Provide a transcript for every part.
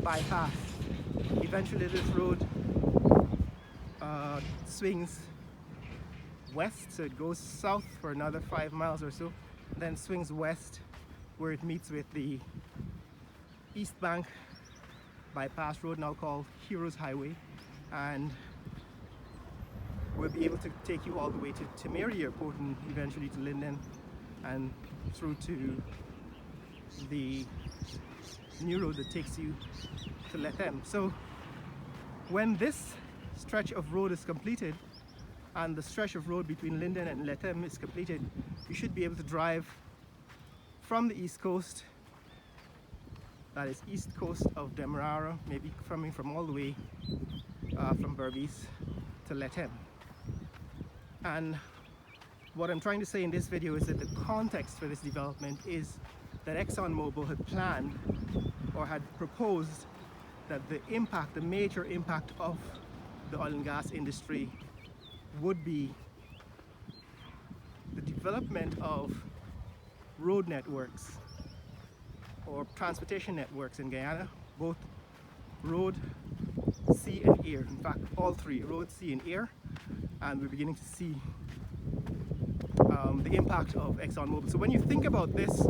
bypass. Eventually this road swings west, so it goes south for another 5 miles or so, then swings west where it meets with the East Bank bypass road, now called Heroes Highway, and we'll be able to take you all the way to Timehri Airport and eventually to Linden and through to the new road that takes you to Lethem. So when this stretch of road is completed and the stretch of road between Linden and Lethem is completed, you should be able to drive from the east coast, that is east coast of Demerara, maybe coming from all the way from Berbice to Lethem. And what I'm trying to say in this video is that the context for this development is that ExxonMobil had planned or had proposed that the impact, the major impact of the oil and gas industry would be the development of road networks or transportation networks in Guyana, both road, sea and air. In fact, all three, road, sea and air. And we're beginning to see the impact of ExxonMobil. So when you think about this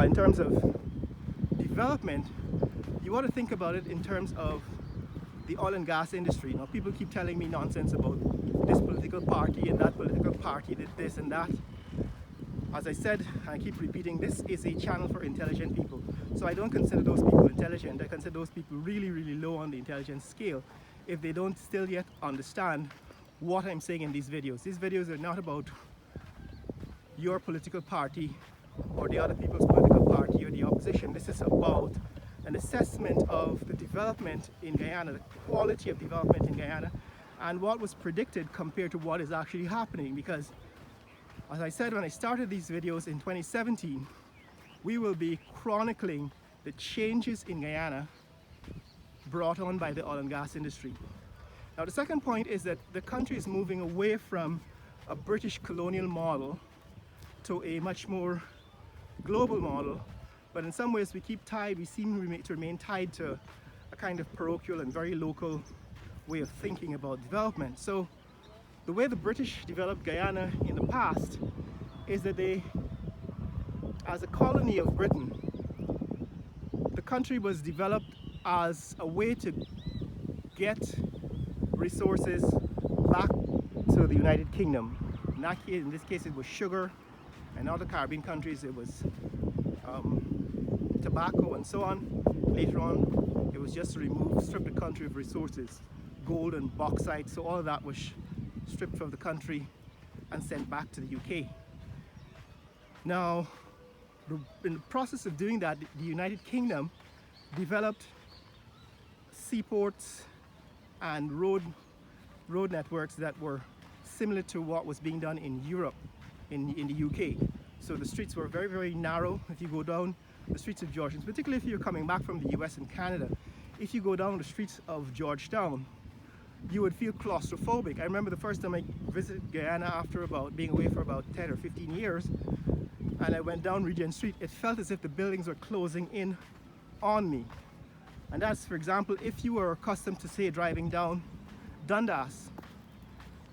in terms of development, you want to think about it in terms of the oil and gas industry. Now, people keep telling me nonsense about this political party and that political party did this and that. As I said, and I keep repeating, this is a channel for intelligent people. So I don't consider those people intelligent. I consider those people really, really low on the intelligence scale if they don't still yet understand what I'm saying in these videos. These videos are not about your political party or the other people's political party or the opposition. This is about an assessment of the development in Guyana, the quality of development in Guyana, and what was predicted compared to what is actually happening. Because as I said when I started these videos in 2017, we will be chronicling the changes in Guyana brought on by the oil and gas industry. Now, the second point is that the country is moving away from a British colonial model to a much more global model, but in some ways we seem to remain tied to a kind of parochial and very local way of thinking about development. So the way the British developed Guyana in the past is that they, as a colony of Britain, the country was developed as a way to get resources back to the United Kingdom. In this case it was sugar, and other Caribbean countries it was tobacco and so on. Later on it was just to strip the country of resources, gold and bauxite, so all of that was stripped from the country and sent back to the UK. Now, in the process of doing that, the United Kingdom developed seaports and road networks that were similar to what was being done in Europe, in the UK. So the streets were very, very narrow. If you go down the streets of Georgetown, particularly if you're coming back from the US and Canada, if you go down the streets of Georgetown, you would feel claustrophobic. I remember the first time I visited Guyana after being away for about 10 or 15 years, and I went down Regent Street, it felt as if the buildings were closing in on me. And that's, for example, if you were accustomed to, say, driving down Dundas,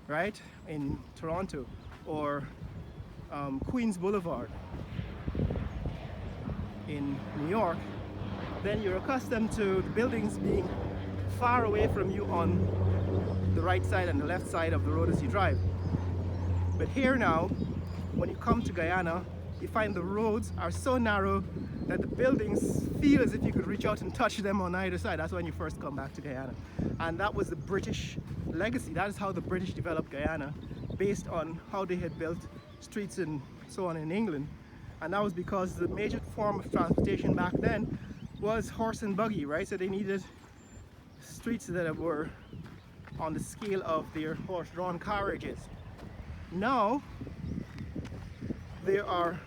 right, in Toronto, or Queens Boulevard in New York, then you're accustomed to the buildings being far away from you on the right side and the left side of the road as you drive. But here now, when you come to Guyana, you find the roads are so narrow that the buildings feel as if you could reach out and touch them on either side. That's when you first come back to Guyana. And that was the British legacy. That is how the British developed Guyana, based on how they had built streets and so on in England. And that was because the major form of transportation back then was horse and buggy, right? So they needed streets that were on the scale of their horse-drawn carriages. Now, there are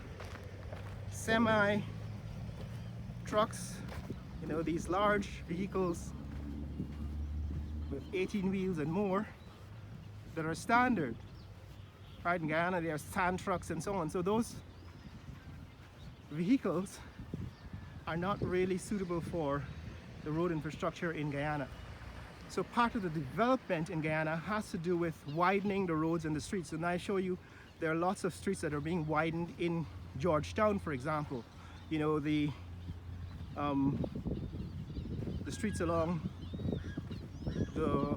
semi trucks, these large vehicles with 18 wheels and more that are standard. Right, in Guyana there are sand trucks and so on. So those vehicles are not really suitable for the road infrastructure in Guyana. So part of the development in Guyana has to do with widening the roads and the streets. And I show you there are lots of streets that are being widened in Georgetown, for example. You know, the streets along the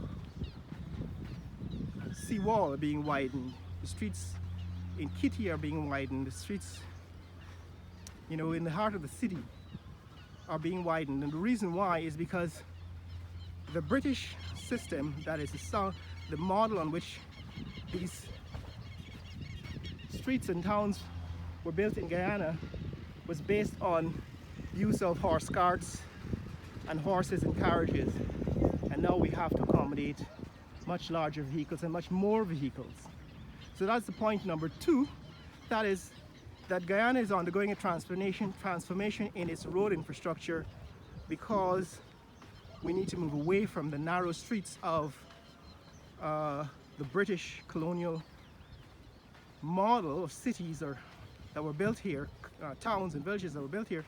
seawall are being widened. The streets in Kitty are being widened. The streets, you know, in the heart of the city are being widened. And the reason why is because the British system, that is the model on which these streets and towns were built in Guyana, was based on use of horse carts and horses and carriages. And now we have to accommodate much larger vehicles and much more vehicles. So that's the point number two. That is that Guyana is undergoing a transformation in its road infrastructure because we need to move away from the narrow streets of the British colonial model of cities that were built here, towns and villages that were built here,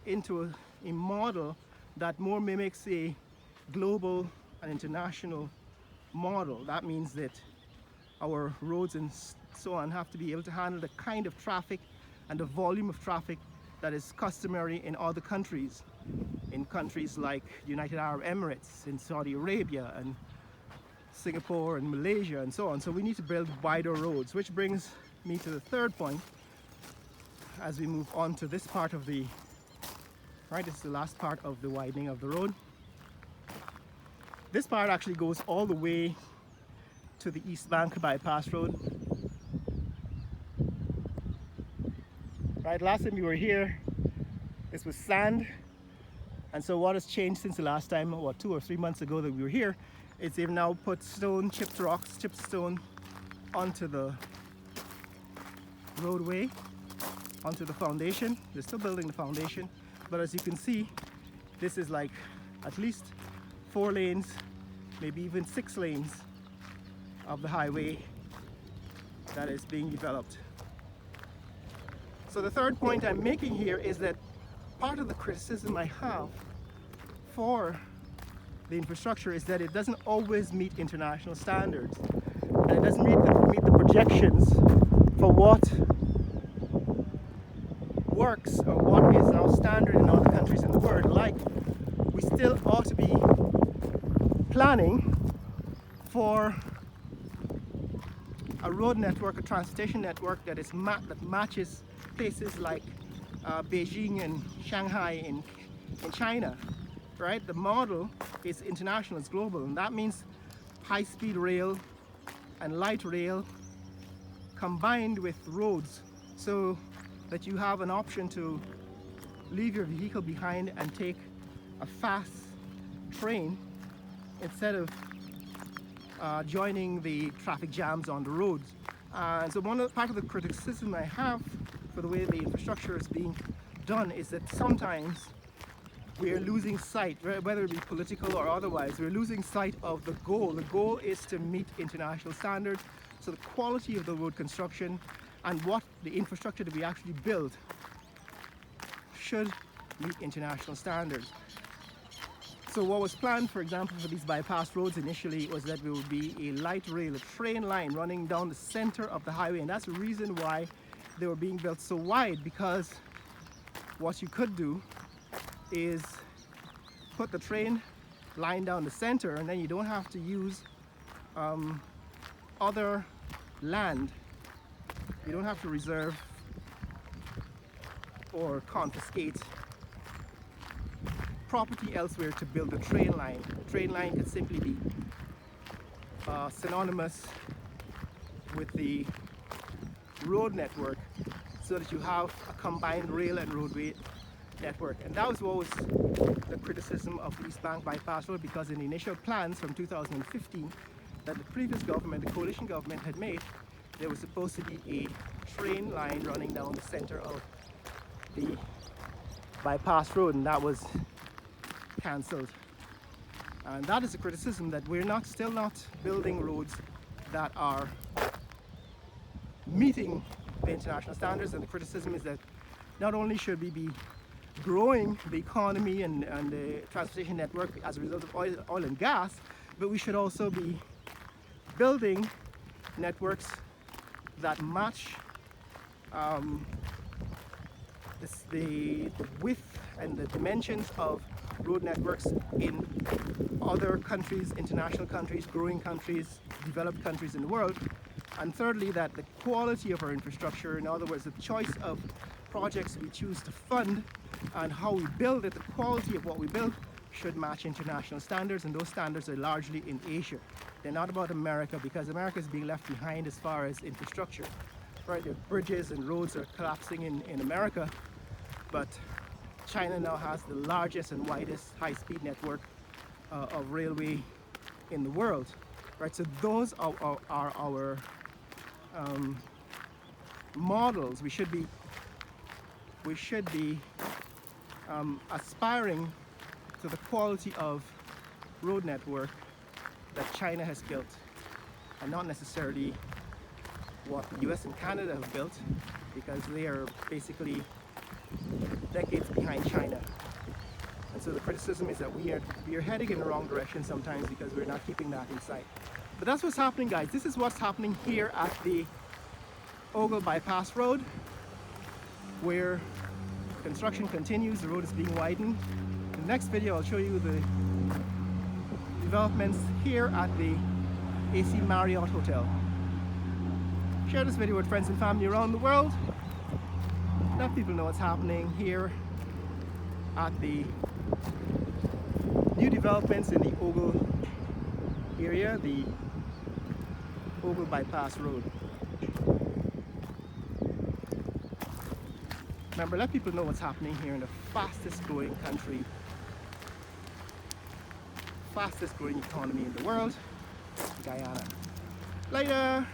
into a model that more mimics a global and international model. That means that our roads and so on have to be able to handle the kind of traffic and the volume of traffic that is customary in other countries, in countries like the United Arab Emirates, in Saudi Arabia, and Singapore and Malaysia, and so on. So we need to build wider roads, which brings me to the third point as we move on to this part of the, right, this is the last part of the widening of the road. This part actually goes all the way to the East Bank Bypass Road. Right, last time we were here, this was sand. And so what has changed since the last time, what, 2 or 3 months ago that we were here, is they've now put stone, chipped rocks, chipped stone onto the roadway, onto the foundation. They're still building the foundation, but as you can see, this is like at least 4 lanes, maybe even 6 lanes of the highway that is being developed. So the third point I'm making here is that part of the criticism I have for the infrastructure is that it doesn't always meet international standards, and it doesn't meet the projections for what works or what is now standard in other countries in the world. Like, we still ought to be planning for a road network, a transportation network that is that matches places like Beijing and Shanghai in China, right? The model is international, it's global, and that means high-speed rail and light rail combined with roads, so that you have an option to leave your vehicle behind and take a fast train instead of joining the traffic jams on the roads. So part of the criticism I have for the way the infrastructure is being done is that sometimes we're losing sight, whether it be political or otherwise, we're losing sight of the goal. The goal is to meet international standards, so the quality of the road construction and what the infrastructure that we actually build should meet international standards. So what was planned, for example, for these bypass roads initially was that there would be a light rail, a train line running down the center of the highway, and that's the reason why they were being built so wide, because what you could do is put the train line down the center, and then you don't have to use other land. You don't have to reserve or confiscate property elsewhere to build a train line. The train line could simply be synonymous with the road network, so that you have a combined rail and roadway network. And that was what was the criticism of East Bank Bypass Road, because in the initial plans from 2015 that the previous government, the coalition government, had made, there was supposed to be a train line running down the center of the bypass road, and that was cancelled. And that is a criticism, that we're still not building roads that are meeting the international standards. And the criticism is that not only should we be growing the economy and the transportation network as a result of oil and gas, but we should also be building networks that match the width and the dimensions of road networks in other countries, international countries, growing countries, developed countries in the world. And thirdly, that the quality of our infrastructure, in other words, the choice of projects we choose to fund and how we build it, the quality of what we build should match international standards, and those standards are largely in Asia. They're not about America, because America is being left behind as far as infrastructure. Right, the bridges and roads are collapsing in America, but China now has the largest and widest high-speed network of railway in the world. Right, so those are our models. We should be aspiring to the quality of road network that China has built, and not necessarily what the US and Canada have built, because they are basically decades behind China. And so the criticism is that we are heading in the wrong direction sometimes because we're not keeping that in sight. But that's what's happening, guys. This is what's happening here at the Ogle Bypass Road, where construction continues. The road is being widened. In the next video, I'll show you the developments here at the AC Marriott Hotel. Share this video with friends and family around the world. Let people know what's happening here at the new developments in the Ogle area, the Ogle Bypass Road. Remember, let people know what's happening here in the fastest growing country, fastest growing economy in the world, Guyana. Later!